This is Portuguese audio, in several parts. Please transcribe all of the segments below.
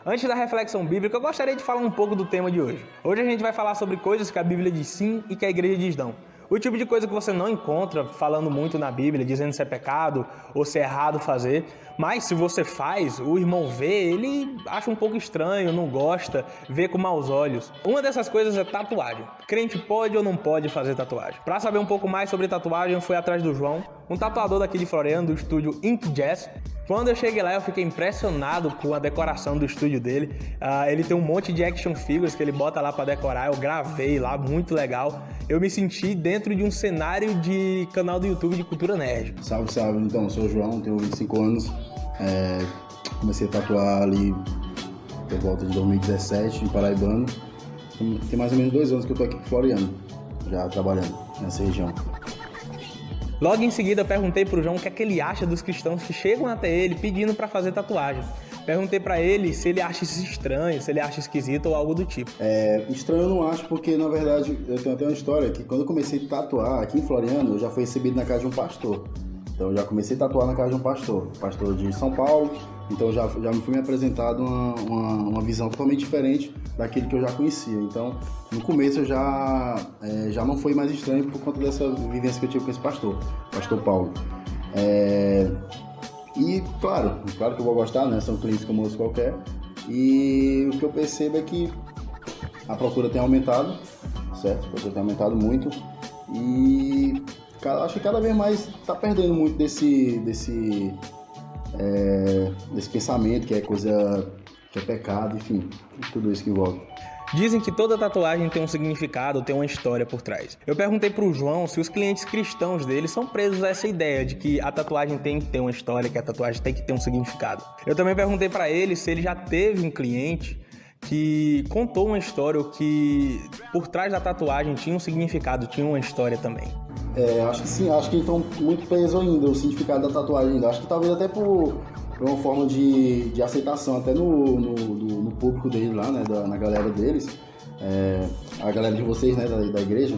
Antes da reflexão bíblica, eu gostaria de falar um pouco do tema de hoje. Hoje a gente vai falar sobre coisas que a Bíblia diz sim e que a igreja diz não. O tipo de coisa que você não encontra falando muito na Bíblia, dizendo se é pecado ou se é errado fazer. Mas se você faz, o irmão vê, ele acha um pouco estranho, não gosta, vê com maus olhos. Uma dessas coisas é tatuagem. Crente pode ou não pode fazer tatuagem? Para saber um pouco mais sobre tatuagem, eu fui atrás do João, um tatuador daqui de Floriano, do estúdio Ink Jazz. Quando eu cheguei lá, eu fiquei impressionado com a decoração do estúdio dele. Ele tem um monte de action figures que ele bota lá para decorar. Eu gravei lá, muito legal. Eu me senti dentro de um cenário de canal do YouTube de cultura nerd. Salve, salve. Então, eu sou o João, tenho 25 anos. Comecei a tatuar ali por volta de 2017, em Paraibano. Tem mais ou menos 2 anos que eu tô aqui em Floriano, já trabalhando nessa região. Logo em seguida, eu perguntei pro João o que é que ele acha dos cristãos que chegam até ele pedindo para fazer tatuagem. Perguntei pra ele se ele acha isso estranho, se ele acha esquisito ou algo do tipo. Estranho eu não acho, porque na verdade eu tenho até uma história que quando eu comecei a tatuar aqui em Floriano, eu já fui recebido na casa de um pastor. Então eu já comecei a tatuar na casa de um pastor de São Paulo. Então já me foi me apresentado uma visão totalmente diferente daquele que eu já conhecia. Então no começo eu já não foi mais estranho por conta dessa vivência que eu tive com esse pastor Paulo. E claro que eu vou gostar, né? São clientes como outros qualquer. E o que eu percebo é que a procura tem aumentado, certo? A procura tem aumentado muito. E acho que cada vez mais está perdendo muito desse pensamento que é coisa, que é pecado, enfim, tudo isso que envolve. Dizem que toda tatuagem tem um significado, tem uma história por trás. Eu perguntei pro João se os clientes cristãos dele são presos a essa ideia de que a tatuagem tem que ter uma história, que a tatuagem tem que ter um significado. Eu também perguntei pra ele se ele já teve um cliente que contou uma história ou que por trás da tatuagem tinha um significado, tinha uma história também. Acho que sim, acho que estão muito presos ainda o significado da tatuagem ainda. Acho que talvez até por uma forma de aceitação até no público dele lá, né, na galera deles, a galera de vocês, né, da igreja.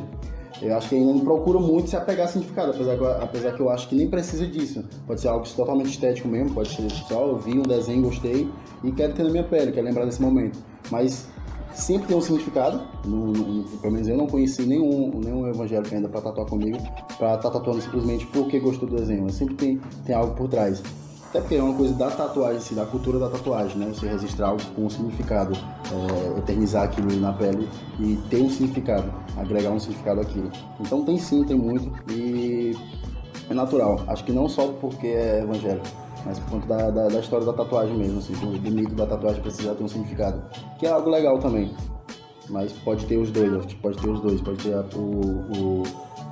Eu acho que ainda não procura muito se apegar a significado, apesar que eu acho que nem precisa disso. Pode ser algo totalmente estético mesmo, pode ser só eu vi um desenho, gostei e quero ter na minha pele, quero lembrar desse momento. Mas sempre tem um significado, pelo menos eu não conheci nenhum evangélico ainda para tatuar comigo, para estar tatuando simplesmente porque gostou do desenho, mas sempre tem algo por trás. Até porque é uma coisa da tatuagem, assim, da cultura da tatuagem, né? Você registrar algo com um significado, eternizar aquilo na pele e ter um significado, agregar um significado àquilo. Então tem muito e é natural. Acho que não só porque é evangélico, mas por conta da história da tatuagem mesmo, assim, do mito da tatuagem precisar ter um significado, que é algo legal também. Mas pode ter os dois, acho que pode ter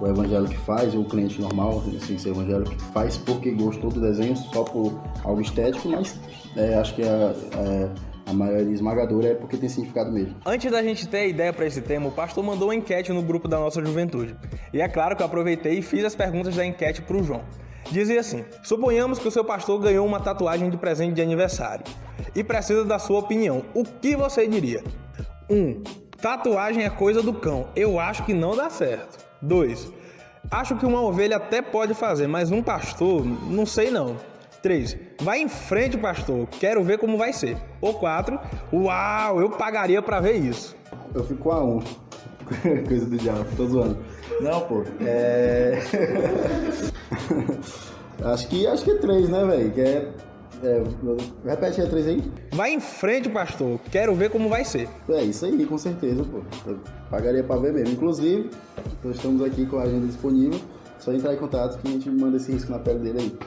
o evangélico que faz, ou o cliente normal, sem ser evangélico, que faz porque gostou do desenho, só por algo estético, mas acho que a maioria esmagadora é porque tem significado mesmo. Antes da gente ter a ideia para esse tema, o pastor mandou uma enquete no grupo da nossa juventude. E é claro que eu aproveitei e fiz as perguntas da enquete para o João. Dizia assim: suponhamos que o seu pastor ganhou uma tatuagem de presente de aniversário e precisa da sua opinião. O que você diria? 1. Tatuagem é coisa do cão. Eu acho que não dá certo. 2. Acho que uma ovelha até pode fazer, mas um pastor, não sei não. 3. Vai em frente, pastor. Quero ver como vai ser. Ou 4. Uau, eu pagaria pra ver isso. Eu fico a 1. Coisa do diabo, tô zoando. Não, pô. Acho que é 3, né, velho? Repete a 3 aí. Vai em frente, pastor. Quero ver como vai ser. É isso aí, com certeza, pô. Eu pagaria pra ver mesmo. Inclusive, nós estamos aqui com a agenda disponível. Só entrar em contato que a gente manda esse risco na pele dele aí.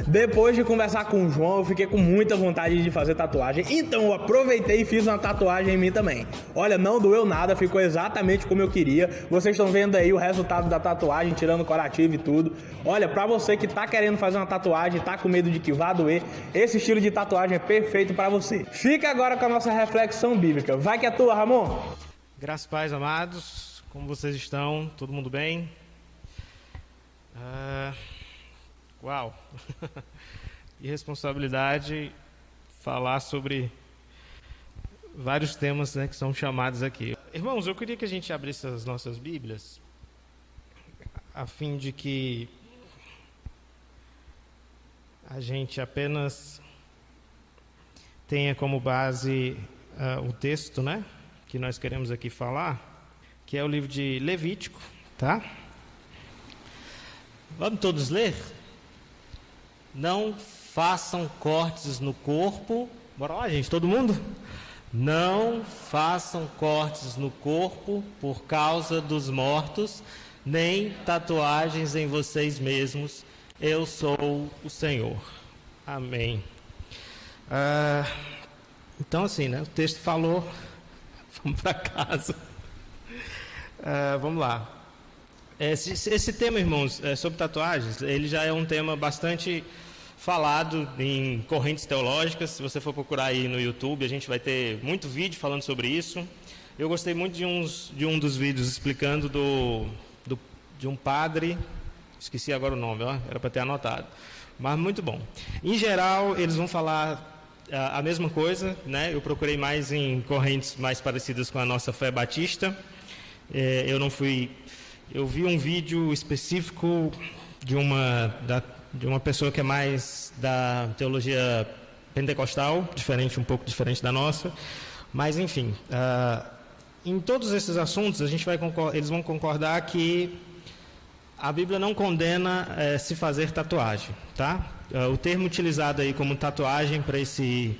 Depois de conversar com o João, eu fiquei com muita vontade de fazer tatuagem, então eu aproveitei e fiz uma tatuagem em mim também. Olha, não doeu nada, ficou exatamente como eu queria. Vocês estão vendo aí o resultado da tatuagem, tirando o curativo e tudo. Olha, pra você que tá querendo fazer uma tatuagem, tá com medo de que vá doer, esse estilo de tatuagem é perfeito pra você. Fica agora com a nossa reflexão bíblica. Vai que é tua, Ramon! Graças e paz, amados. Como vocês estão? Todo mundo bem? Uau! Que responsabilidade falar sobre vários temas, né, que são chamados aqui. Irmãos, eu queria que a gente abrisse as nossas Bíblias a fim de que a gente apenas tenha como base o texto, né, que nós queremos aqui falar, que é o livro de Levítico, tá? Vamos todos ler? Não façam cortes no corpo. Bora lá, gente, todo mundo? Não façam cortes no corpo por causa dos mortos, nem tatuagens em vocês mesmos. Eu sou o Senhor. Amém. Então, assim, né? O texto falou. Vamos para casa. Vamos lá. Esse tema, irmãos, sobre tatuagens, ele já é um tema bastante falado em correntes teológicas. Se você for procurar aí no YouTube, a gente vai ter muito vídeo falando sobre isso. Eu gostei muito de um dos vídeos explicando de um padre, esqueci agora o nome, era para ter anotado, mas muito bom. Em geral, eles vão falar a mesma coisa, né? Eu procurei mais em correntes mais parecidas com a nossa fé batista. Eu vi um vídeo específico de uma pessoa que é mais da teologia pentecostal, um pouco diferente da nossa, mas enfim, em todos esses assuntos eles vão concordar que a Bíblia não condena se fazer tatuagem, tá? O termo utilizado aí como tatuagem para esse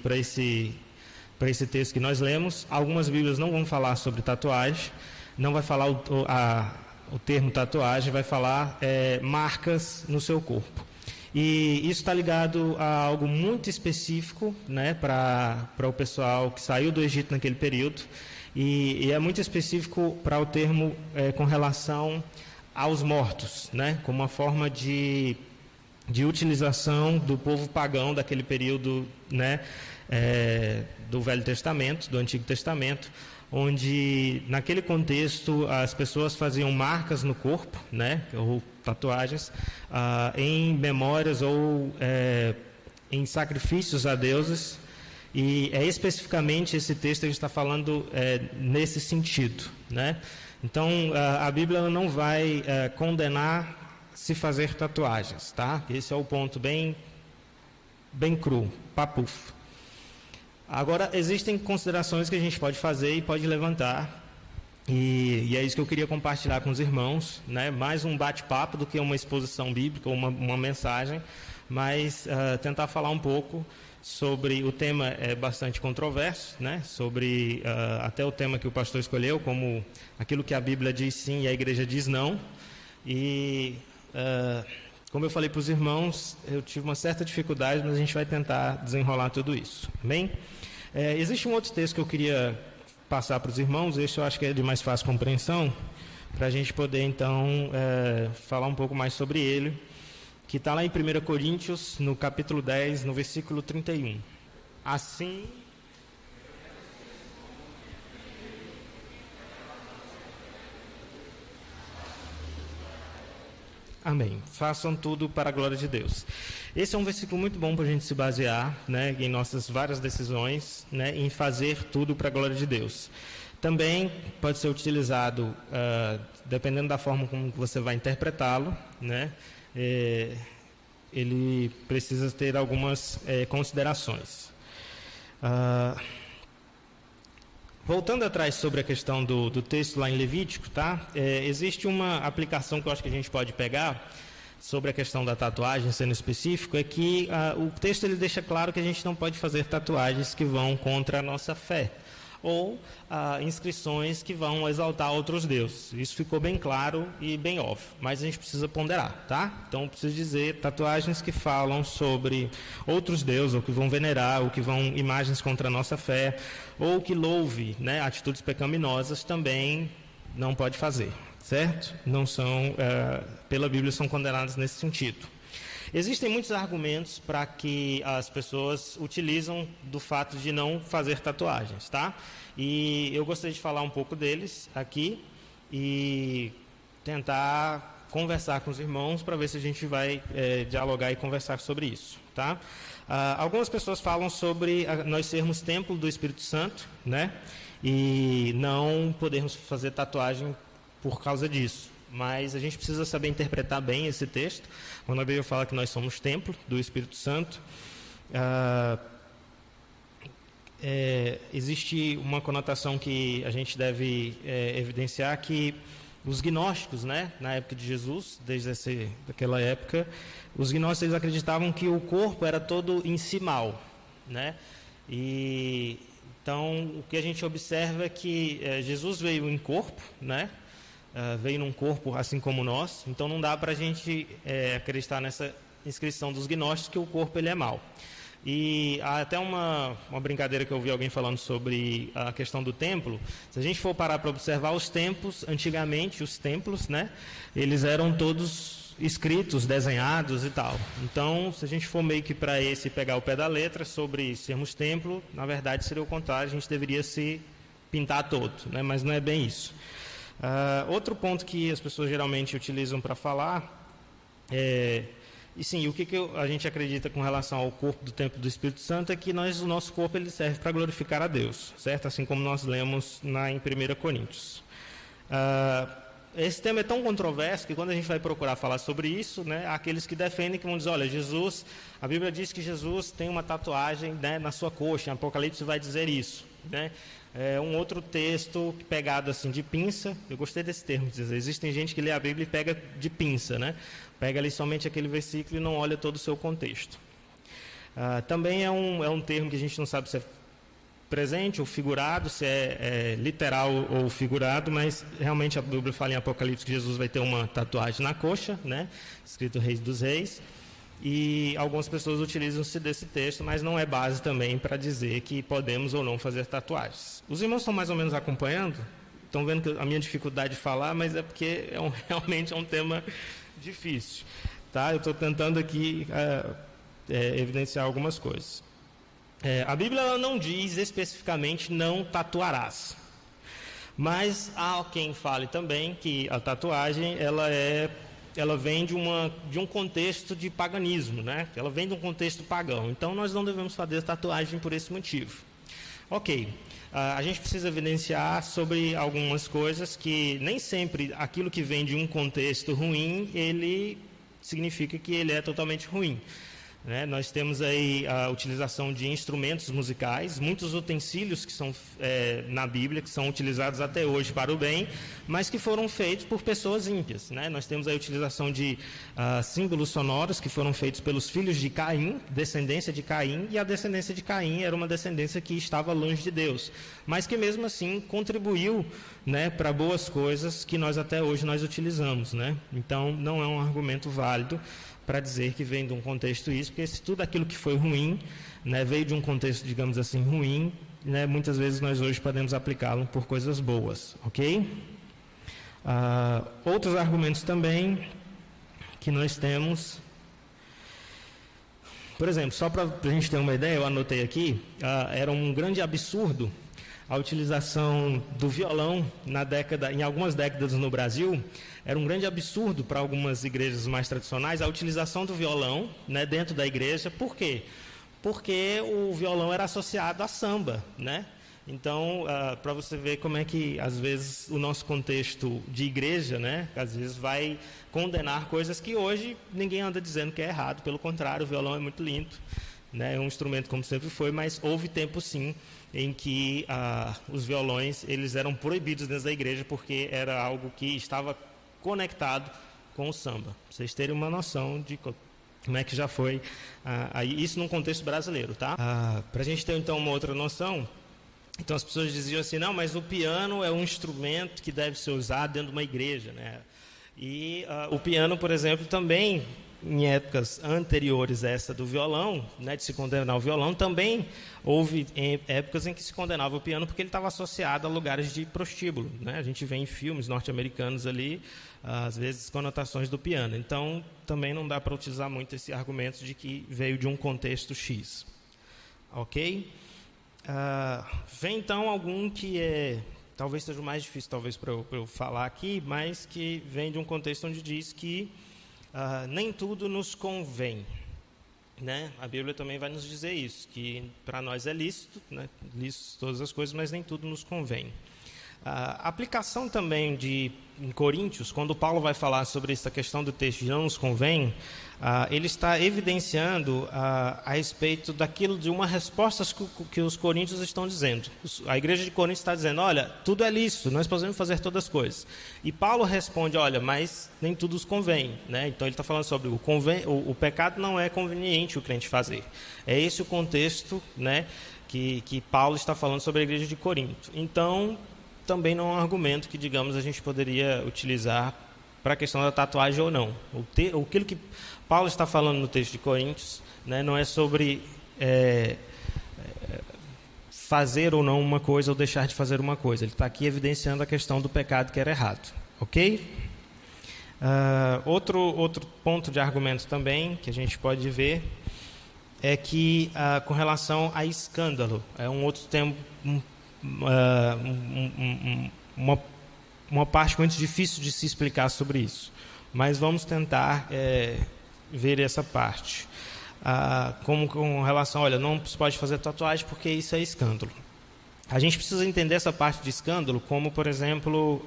texto que nós lemos, algumas Bíblias não vão falar sobre tatuagem, não vai falar o termo tatuagem, vai falar marcas no seu corpo. E isso está ligado a algo muito específico, né, para o pessoal que saiu do Egito naquele período, e é muito específico para o termo com relação aos mortos, né, como uma forma de utilização do povo pagão daquele período, né, do Velho Testamento, do Antigo Testamento, onde naquele contexto as pessoas faziam marcas no corpo, né, ou tatuagens, em memórias ou em sacrifícios a deuses, e especificamente esse texto que a gente está falando nesse sentido, né? Então a Bíblia não vai condenar se fazer tatuagens, tá? Esse é o ponto bem cru, papuf. Agora, existem considerações que a gente pode fazer e pode levantar, e é isso que eu queria compartilhar com os irmãos, né? Mais um bate-papo do que uma exposição bíblica ou uma mensagem, mas tentar falar um pouco sobre o tema bastante controverso, né? Sobre até o tema que o pastor escolheu, como aquilo que a Bíblia diz sim e a igreja diz não, e como eu falei para os irmãos, eu tive uma certa dificuldade, mas a gente vai tentar desenrolar tudo isso. Amém? Existe um outro texto que eu queria passar para os irmãos, esse eu acho que é de mais fácil compreensão, para a gente poder, então, falar um pouco mais sobre ele, que está lá em 1 Coríntios, no capítulo 10, no versículo 31. Assim... Amém. Façam tudo para a glória de Deus. Esse é um versículo muito bom para a gente se basear, né, em nossas várias decisões, né, em fazer tudo para a glória de Deus. Também pode ser utilizado, dependendo da forma como você vai interpretá-lo, né, ele precisa ter algumas considerações. Voltando atrás sobre a questão do texto lá em Levítico, tá? Existe uma aplicação que eu acho que a gente pode pegar sobre a questão da tatuagem, sendo específico, é que o texto ele deixa claro que a gente não pode fazer tatuagens que vão contra a nossa fé, ou inscrições que vão exaltar outros deuses. Isso ficou bem claro e bem óbvio, mas a gente precisa ponderar, tá? Então, preciso dizer, tatuagens que falam sobre outros deuses, ou que vão venerar, ou que vão imagens contra a nossa fé, ou que louve, né, atitudes pecaminosas, também não pode fazer, certo? Não são, pela Bíblia, são condenadas nesse sentido. Existem muitos argumentos para que as pessoas utilizam do fato de não fazer tatuagens, tá? E eu gostaria de falar um pouco deles aqui e tentar conversar com os irmãos para ver se a gente vai dialogar e conversar sobre isso, tá? Algumas pessoas falam sobre nós sermos templo do Espírito Santo, né? E não podermos fazer tatuagem por causa disso. Mas a gente precisa saber interpretar bem esse texto. Quando a Bíblia fala que nós somos templo do Espírito Santo, existe uma conotação que a gente deve evidenciar, que os gnósticos, né, na época de Jesus, desde aquela época, os gnósticos eles acreditavam que o corpo era todo em si mal, né? E então o que a gente observa é que Jesus veio em corpo, né? Veio num corpo assim como nós, então não dá para a gente acreditar nessa inscrição dos gnósticos que o corpo ele é mau. E há até uma brincadeira que eu ouvi alguém falando sobre a questão do templo. Se a gente for parar para observar os templos, antigamente os templos, né, eles eram todos escritos, desenhados e tal. Então, se a gente for meio que para pegar o pé da letra sobre sermos templo, na verdade seria o contrário, a gente deveria se pintar todo, né, mas não é bem isso. Outro ponto que as pessoas geralmente utilizam para falar e sim, o que a gente acredita com relação ao corpo do templo do Espírito Santo é que o nosso corpo ele serve para glorificar a Deus, certo? Assim como nós lemos em 1 Coríntios. Esse tema é tão controverso que quando a gente vai procurar falar sobre isso, né, há aqueles que defendem que vão dizer, olha, a Bíblia diz que Jesus tem uma tatuagem, né, na sua coxa, em Apocalipse vai dizer isso, né? Um outro texto pegado assim de pinça, eu gostei desse termo, existem gente que lê a Bíblia e pega de pinça, né? Pega ali somente aquele versículo e não olha todo o seu contexto. Também é um termo que a gente não sabe se é presente ou figurado, se é literal ou figurado, mas realmente a Bíblia fala em Apocalipse que Jesus vai ter uma tatuagem na coxa, né? Escrito Reis dos Reis. E algumas pessoas utilizam-se desse texto, mas não é base também para dizer que podemos ou não fazer tatuagens. Os irmãos estão mais ou menos acompanhando? Estão vendo a minha dificuldade de falar, mas é porque realmente é um tema difícil. Tá? Eu estou tentando aqui evidenciar algumas coisas. A Bíblia ela não diz especificamente não tatuarás. Mas há quem fale também que a tatuagem ela vem de um contexto de paganismo, né? Ela vem de um contexto pagão. Então, nós não devemos fazer tatuagem por esse motivo. Ok. A gente precisa evidenciar sobre algumas coisas que nem sempre aquilo que vem de um contexto ruim, ele significa que ele é totalmente ruim. Né? Nós temos aí a utilização de instrumentos musicais, muitos utensílios que são na Bíblia, que são utilizados até hoje para o bem, mas que foram feitos por pessoas ímpias. Né? Nós temos a utilização de símbolos sonoros que foram feitos pelos filhos de Caim, descendência de Caim, e a descendência de Caim era uma descendência que estava longe de Deus, mas que mesmo assim contribuiu, né, para boas coisas que nós até hoje nós utilizamos. Né? Então, não é um argumento válido para dizer que vem de um contexto isso, porque se tudo aquilo que foi ruim, né, veio de um contexto, digamos assim, ruim, né, muitas vezes nós hoje podemos aplicá-lo por coisas boas, ok? Outros argumentos também que nós temos, por exemplo, só para a gente ter uma ideia, eu anotei aqui, era um grande absurdo a utilização do violão em algumas décadas no Brasil. Era um grande absurdo para algumas igrejas mais tradicionais a utilização do violão, né, dentro da igreja. Por quê? Porque o violão era associado a samba, né? Então, para você ver como é que, às vezes, o nosso contexto de igreja, né, às vezes vai condenar coisas que hoje ninguém anda dizendo que é errado. Pelo contrário, o violão é muito lindo, né? É um instrumento como sempre foi, mas houve tempo, sim, em que os violões eles eram proibidos dentro da igreja porque era algo que estava conectado com o samba. Pra vocês terem uma noção de como é que já foi isso num contexto brasileiro, tá? Para a gente ter então uma outra noção, então as pessoas diziam assim, não, mas o piano é um instrumento que deve ser usado dentro de uma igreja, né? E o piano, por exemplo, também em épocas anteriores a essa do violão, né, de se condenar o violão, também houve épocas em que se condenava o piano porque ele estava associado a lugares de prostíbulo, né? A gente vê em filmes norte-americanos ali, às vezes, conotações do piano. Então, também não dá para utilizar muito esse argumento de que veio de um contexto X. Ok? Vem, então, algum que talvez seja o mais difícil, talvez, para eu falar aqui, mas que vem de um contexto onde diz que nem tudo nos convém, né? A Bíblia também vai nos dizer isso, que para nós é lícito, né? Lícito todas as coisas, mas nem tudo nos convém. A aplicação também em Coríntios, quando Paulo vai falar sobre essa questão do texto de não nos convém, ele está evidenciando a respeito daquilo, de uma resposta que os coríntios estão dizendo. A igreja de Corinto está dizendo, olha, tudo é lícito, nós podemos fazer todas as coisas. E Paulo responde, olha, mas nem tudo os convém, né? Então ele está falando sobre o pecado não é conveniente o crente fazer. É esse o contexto, né, que Paulo está falando sobre a igreja de Corinto. Então, também não é um argumento que, digamos, a gente poderia utilizar para a questão da tatuagem ou não. Aquilo que Paulo está falando no texto de Coríntios, né, não é sobre fazer ou não uma coisa ou deixar de fazer uma coisa. Ele está aqui evidenciando a questão do pecado que era errado. Ok? Outro ponto de argumento também que a gente pode ver é que, com relação a escândalo, é um outro tema, uma parte muito difícil de se explicar sobre isso, mas vamos tentar ver essa parte. Como com relação, olha, não se pode fazer tatuagem porque isso é escândalo. A gente precisa entender essa parte de escândalo como, por exemplo,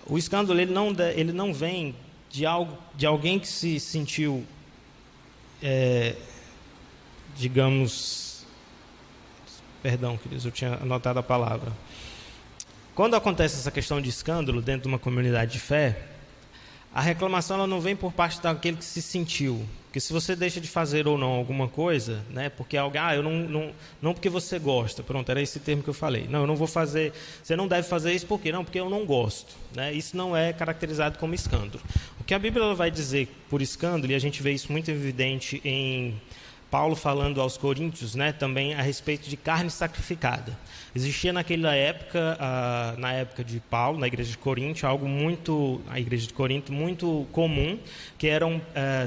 o escândalo ele não vem de alguém que se sentiu, digamos, perdão, queridos, eu tinha anotado a palavra. Quando acontece essa questão de escândalo dentro de uma comunidade de fé, a reclamação ela não vem por parte daquele que se sentiu. Porque se você deixa de fazer ou não alguma coisa, né, porque alguém, eu não porque você gosta, pronto, era esse termo que eu falei. Não, eu não vou fazer, você não deve fazer isso por quê? Não, porque eu não gosto. Né? Isso não é caracterizado como escândalo. O que a Bíblia vai dizer por escândalo, e a gente vê isso muito evidente em Paulo falando aos coríntios, né, também a respeito de carne sacrificada. Existia naquela época, na época de Paulo, na igreja de Corinto, a igreja de Corinto muito comum, que eram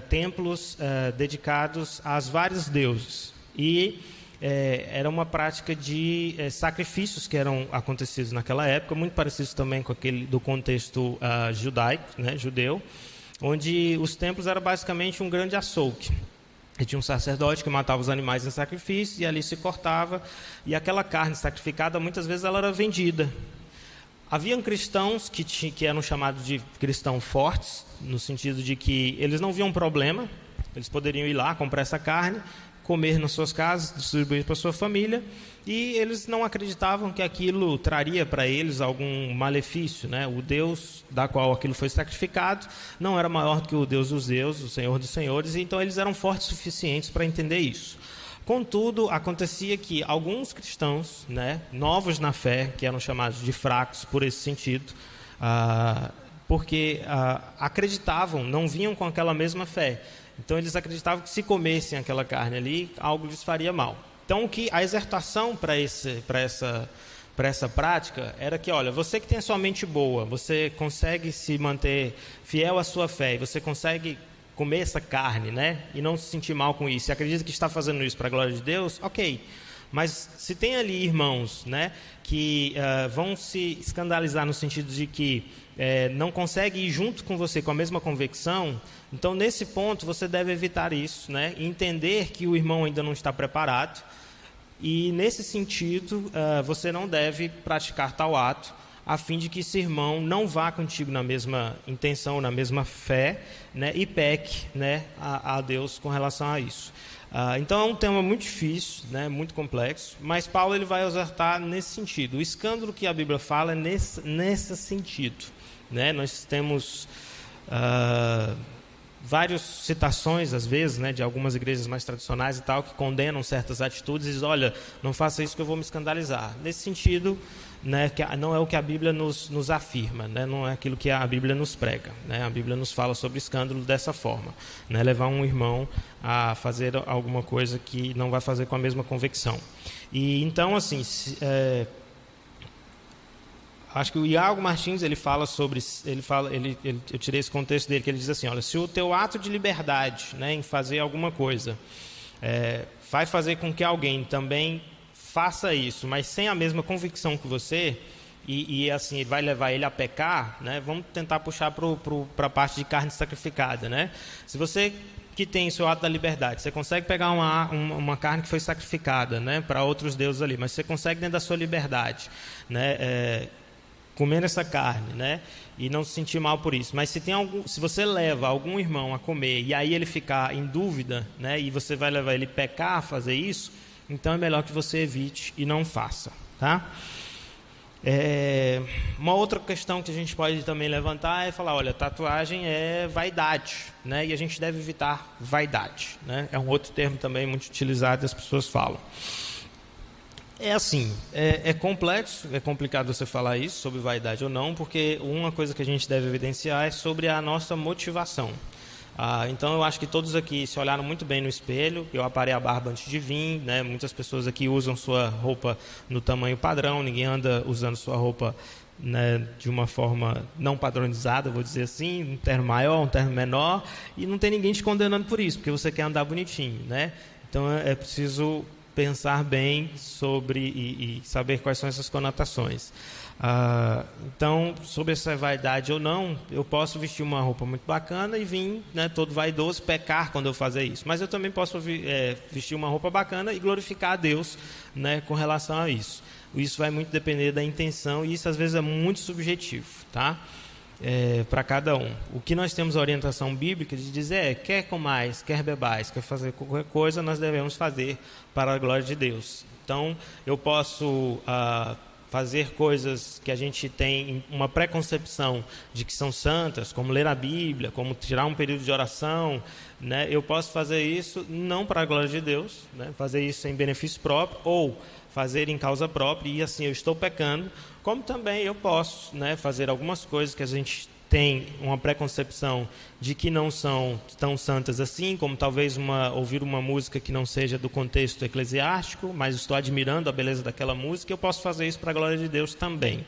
templos dedicados aos vários deuses. E era uma prática de sacrifícios que eram acontecidos naquela época, muito parecidos também com aquele do contexto judaico, né, judeu, onde os templos eram basicamente um grande açougue. E tinha um sacerdote que matava os animais em sacrifício e ali se cortava. E aquela carne sacrificada, muitas vezes, ela era vendida. Haviam cristãos que eram chamados de cristãos fortes, no sentido de que eles não viam problema. Eles poderiam ir lá, comprar essa carne, comer nas suas casas, distribuir para a sua família. E eles não acreditavam que aquilo traria para eles algum malefício, né? O Deus da qual aquilo foi sacrificado não era maior do que o Deus dos deuses, o Senhor dos senhores, e então eles eram fortes o suficientes para entender isso. Contudo, acontecia que alguns cristãos, né, novos na fé, que eram chamados de fracos por esse sentido, porque acreditavam, não vinham com aquela mesma fé. Então eles acreditavam que se comessem aquela carne ali, algo lhes faria mal. Então, a exortação para essa prática era que, olha, você que tem a sua mente boa, você consegue se manter fiel à sua fé, e você consegue comer essa carne, né, e não se sentir mal com isso, e acredita que está fazendo isso para a glória de Deus, ok. Mas se tem ali irmãos, né, que vão se escandalizar no sentido de que não conseguem ir junto com você com a mesma convicção, então nesse ponto você deve evitar isso, né, e entender que o irmão ainda não está preparado. E, nesse sentido, você não deve praticar tal ato, a fim de que esse irmão não vá contigo na mesma intenção, na mesma fé, né, e peque, né, a Deus com relação a isso. Então, é um tema muito difícil, né, muito complexo, mas Paulo ele vai exortar nesse sentido. O escândalo que a Bíblia fala é nesse sentido. Né? Nós temos várias citações, às vezes, né, de algumas igrejas mais tradicionais e tal, que condenam certas atitudes e dizem, olha, não faça isso que eu vou me escandalizar. Nesse sentido, né, que não é o que a Bíblia nos afirma, né, não é aquilo que a Bíblia nos prega. Né, a Bíblia nos fala sobre escândalo dessa forma, né, levar um irmão a fazer alguma coisa que não vai fazer com a mesma convicção. E então, assim, acho que o Iago Martins ele fala sobre, eu tirei esse contexto dele, que ele diz assim, olha, se o teu ato de liberdade, né, em fazer alguma coisa vai fazer com que alguém também faça isso, mas sem a mesma convicção que você, e assim, vai levar ele a pecar, né, vamos tentar puxar para a parte de carne sacrificada, né? Se você que tem seu ato da liberdade. Você consegue pegar uma carne que foi sacrificada, né, para outros deuses ali, mas você consegue dentro da sua liberdade, né, comer essa carne, né, e não se sentir mal por isso. Mas se você leva algum irmão a comer e aí ele ficar em dúvida, né, e você vai levar ele a pecar a fazer isso, então é melhor que você evite e não faça, tá? Uma outra questão que a gente pode também levantar é falar, olha, tatuagem é vaidade, né? E a gente deve evitar vaidade, né? É um outro termo também muito utilizado e as pessoas falam. É complexo, é complicado você falar isso sobre vaidade ou não, porque uma coisa que a gente deve evidenciar é sobre a nossa motivação. Então eu acho que todos aqui se olharam muito bem no espelho. Eu aparei a barba antes de vir, né? Muitas pessoas aqui usam sua roupa no tamanho padrão, ninguém anda usando sua roupa, né, de uma forma não padronizada, vou dizer assim, um terno maior, um terno menor, e não tem ninguém te condenando por isso, porque você quer andar bonitinho, né? Então é preciso pensar bem sobre e saber quais são essas conotações. Então, sobre essa vaidade ou não, eu posso vestir uma roupa muito bacana e vir, né, todo vaidoso, pecar quando eu fazer isso. Mas eu também posso vestir uma roupa bacana e glorificar a Deus, né, com relação a isso. Isso vai muito depender da intenção e isso às vezes é muito subjetivo, tá? Para cada um. O que nós temos a orientação bíblica de dizer quer comais, quer bebais, quer fazer qualquer coisa, nós devemos fazer para a glória de Deus. Então, eu posso fazer coisas que a gente tem uma preconcepção de que são santas, como ler a Bíblia, como tirar um período de oração, né? Eu posso fazer isso não para a glória de Deus, né? Fazer isso em benefício próprio, ou fazer em causa própria, e assim eu estou pecando, como também eu posso, né, fazer algumas coisas que a gente tem uma preconcepção de que não são tão santas assim, como talvez ouvir uma música que não seja do contexto eclesiástico, mas estou admirando a beleza daquela música, eu posso fazer isso para a glória de Deus também.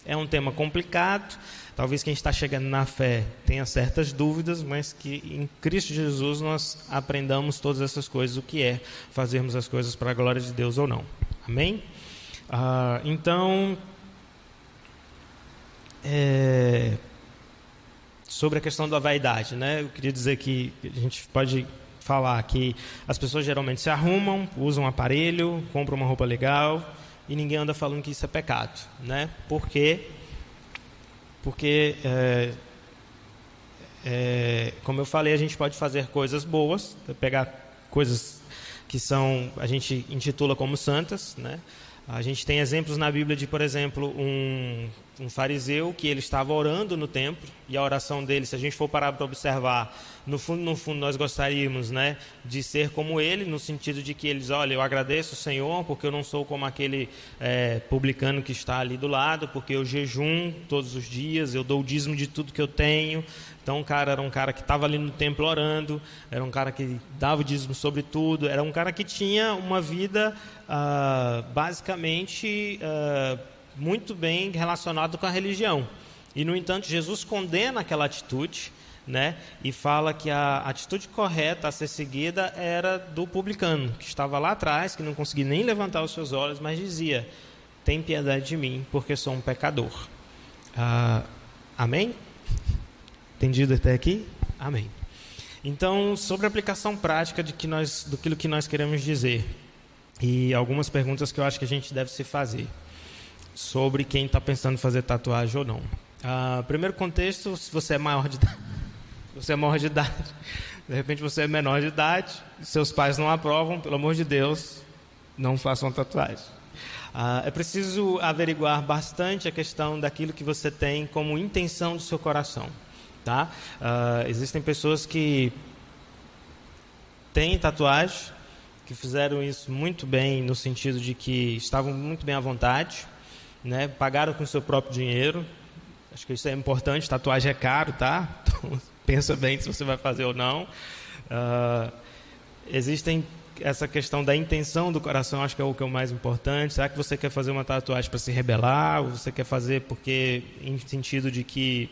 É um tema complicado, talvez quem está chegando na fé tenha certas dúvidas, mas que em Cristo Jesus nós aprendamos todas essas coisas, o que é fazermos as coisas para a glória de Deus ou não. Amém? Então, sobre a questão da vaidade, né? Eu queria dizer que a gente pode falar que as pessoas geralmente se arrumam, usam um aparelho, compram uma roupa legal e ninguém anda falando que isso é pecado, né? Por quê? Porque, como eu falei, a gente pode fazer coisas boas, pegar coisas que a gente intitula como santas, né? A gente tem exemplos na Bíblia de, por exemplo, um fariseu que ele estava orando no templo, e a oração dele, se a gente for parar para observar, no fundo nós gostaríamos, né, de ser como ele, no sentido de que eles, olha, eu agradeço o Senhor porque eu não sou como aquele publicano que está ali do lado, porque eu jejum todos os dias, eu dou o dízimo de tudo que eu tenho. Então o cara era um cara que estava ali no templo orando, era um cara que dava o dízimo sobre tudo, era um cara que tinha uma vida basicamente muito bem relacionada com a religião. E, no entanto, Jesus condena aquela atitude, né, e fala que a atitude correta a ser seguida era do publicano, que estava lá atrás, que não conseguia nem levantar os seus olhos, mas dizia, tem piedade de mim, porque sou um pecador. Amém? Entendido até aqui? Amém. Então, sobre a aplicação prática daquilo que nós queremos dizer, e algumas perguntas que eu acho que a gente deve se fazer sobre quem está pensando em fazer tatuagem ou não. Primeiro contexto, se você é maior de idade, de repente você é menor de idade, seus pais não aprovam, pelo amor de Deus, não façam tatuagem. É preciso averiguar bastante a questão daquilo que você tem como intenção do seu coração, tá? Existem pessoas que têm tatuagem, que fizeram isso muito bem, no sentido de que estavam muito bem à vontade, né? Pagaram com o seu próprio dinheiro. Acho que isso é importante, tatuagem é caro, tá? Então, pensa bem se você vai fazer ou não. Existem essa questão da intenção do coração, acho que é o que é o mais importante. Será que você quer fazer uma tatuagem para se rebelar? Ou você quer fazer porque, em sentido de que,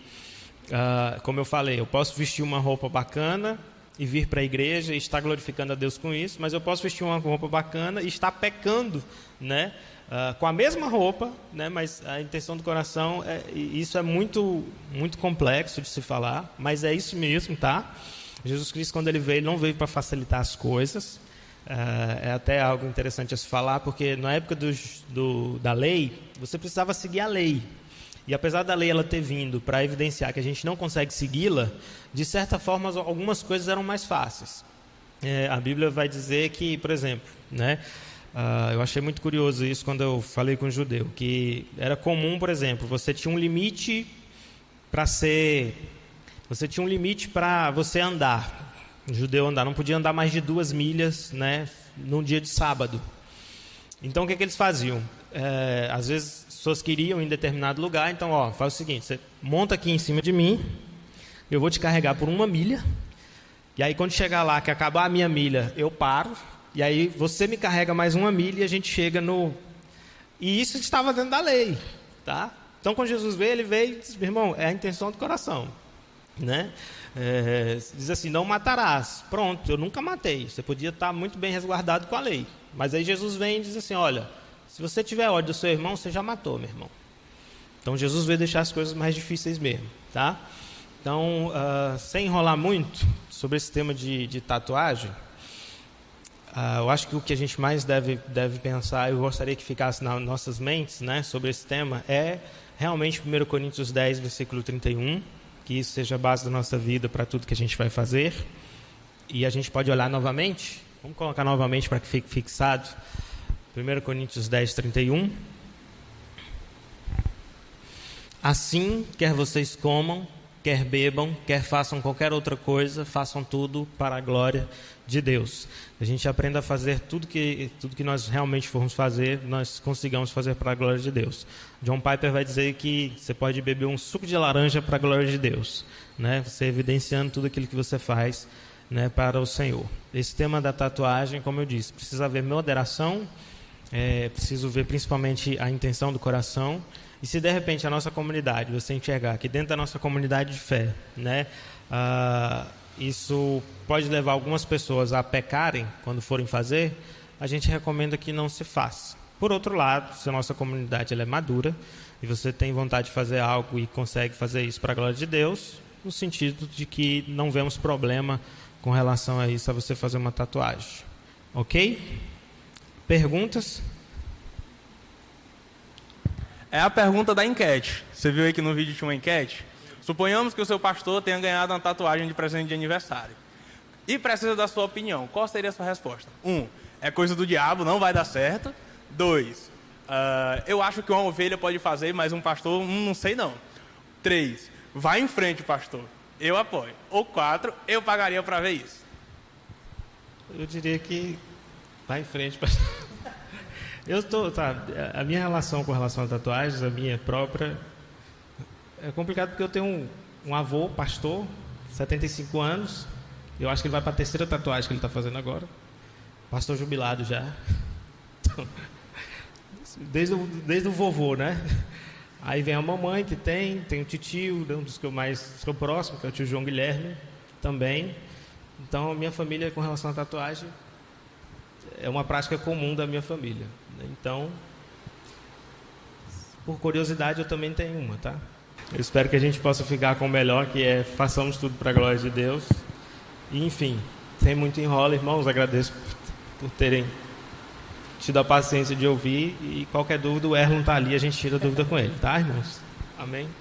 como eu falei, eu posso vestir uma roupa bacana e vir para a igreja e estar glorificando a Deus com isso, mas eu posso vestir uma roupa bacana e estar pecando, né? Com a mesma roupa, né? Mas a intenção do coração, isso é muito, muito complexo de se falar, mas é isso mesmo, tá? Jesus Cristo, quando ele veio, ele não veio para facilitar as coisas. É até algo interessante a se falar, porque na época da lei, você precisava seguir a lei. E apesar da lei ela ter vindo para evidenciar que a gente não consegue segui-la, de certa forma, algumas coisas eram mais fáceis. A Bíblia vai dizer que, por exemplo, né, eu achei muito curioso isso quando eu falei com um judeu, que era comum, por exemplo, você tinha um limite para você andar. O judeu não podia andar mais de 2 milhas, né, num dia de sábado. Então, o que eles faziam? Às vezes, as pessoas queriam ir em determinado lugar, então, faz o seguinte, você monta aqui em cima de mim, eu vou te carregar por 1 milha, e aí quando chegar lá, que acabar a minha milha, eu paro, e aí você me carrega mais 1 milha e a gente chega no... E isso estava dentro da lei, tá? Então, quando Jesus veio, ele veio e disse, meu irmão, é a intenção do coração, né? Diz assim, não matarás. Pronto, eu nunca matei. Você podia estar muito bem resguardado com a lei. Mas aí Jesus vem e diz assim, olha, se você tiver ódio do seu irmão, você já matou, meu irmão. Então Jesus veio deixar as coisas mais difíceis mesmo, tá? Então, sem enrolar muito sobre esse tema de tatuagem, eu acho que o que a gente mais deve pensar, eu gostaria que ficasse nas nossas mentes, né, sobre esse tema, é realmente 1 Coríntios 10, versículo 31, que isso seja a base da nossa vida para tudo que a gente vai fazer. E a gente pode olhar novamente, vamos colocar novamente para que fique fixado, 1 Coríntios 10, 31. Assim, quer vocês comam, quer bebam, quer façam qualquer outra coisa, façam tudo para a glória de Deus. A gente aprenda a fazer tudo que nós realmente formos fazer, nós consigamos fazer para a glória de Deus. John Piper vai dizer que você pode beber um suco de laranja para a glória de Deus, né? Você evidenciando tudo aquilo que você faz, né, para o Senhor. Esse tema da tatuagem, como eu disse, precisa haver moderação, preciso ver principalmente a intenção do coração. E se de repente a nossa comunidade, você enxergar que dentro da nossa comunidade de fé, né, isso pode levar algumas pessoas a pecarem quando forem fazer, a gente recomenda que não se faça. Por outro lado, se a nossa comunidade ela é madura e você tem vontade de fazer algo e consegue fazer isso para a glória de Deus, no sentido de que não vemos problema com relação a isso, a você fazer uma tatuagem. Ok? Perguntas? É a pergunta da enquete. Você viu aí que no vídeo tinha uma enquete? Suponhamos que o seu pastor tenha ganhado uma tatuagem de presente de aniversário e precisa da sua opinião. Qual seria a sua resposta? 1. É coisa do diabo, não vai dar certo. 2. Eu acho que uma ovelha pode fazer, mas um pastor, não sei não. 3. Vai em frente, pastor. Eu apoio. Ou 4. Eu pagaria para ver isso. Eu diria que vai em frente, pastor. A minha relação com relação a tatuagens, a minha própria, é complicado porque eu tenho um avô, pastor, 75 anos, eu acho que ele vai para a 3ª tatuagem que ele está fazendo agora, pastor jubilado já, então, desde o vovô, né? Aí vem a mamãe que tem o titio, um dos que eu mais sou próximo, que é o tio João Guilherme, também. Então a minha família com relação à tatuagem é uma prática comum da minha família. Então, por curiosidade, eu também tenho uma, tá? Eu espero que a gente possa ficar com o melhor, que é façamos tudo para a glória de Deus. E, enfim, sem muito enrolo, irmãos, agradeço por terem tido a paciência de ouvir. E qualquer dúvida, o Erlon está ali, a gente tira a dúvida com ele, tá, irmãos? Amém?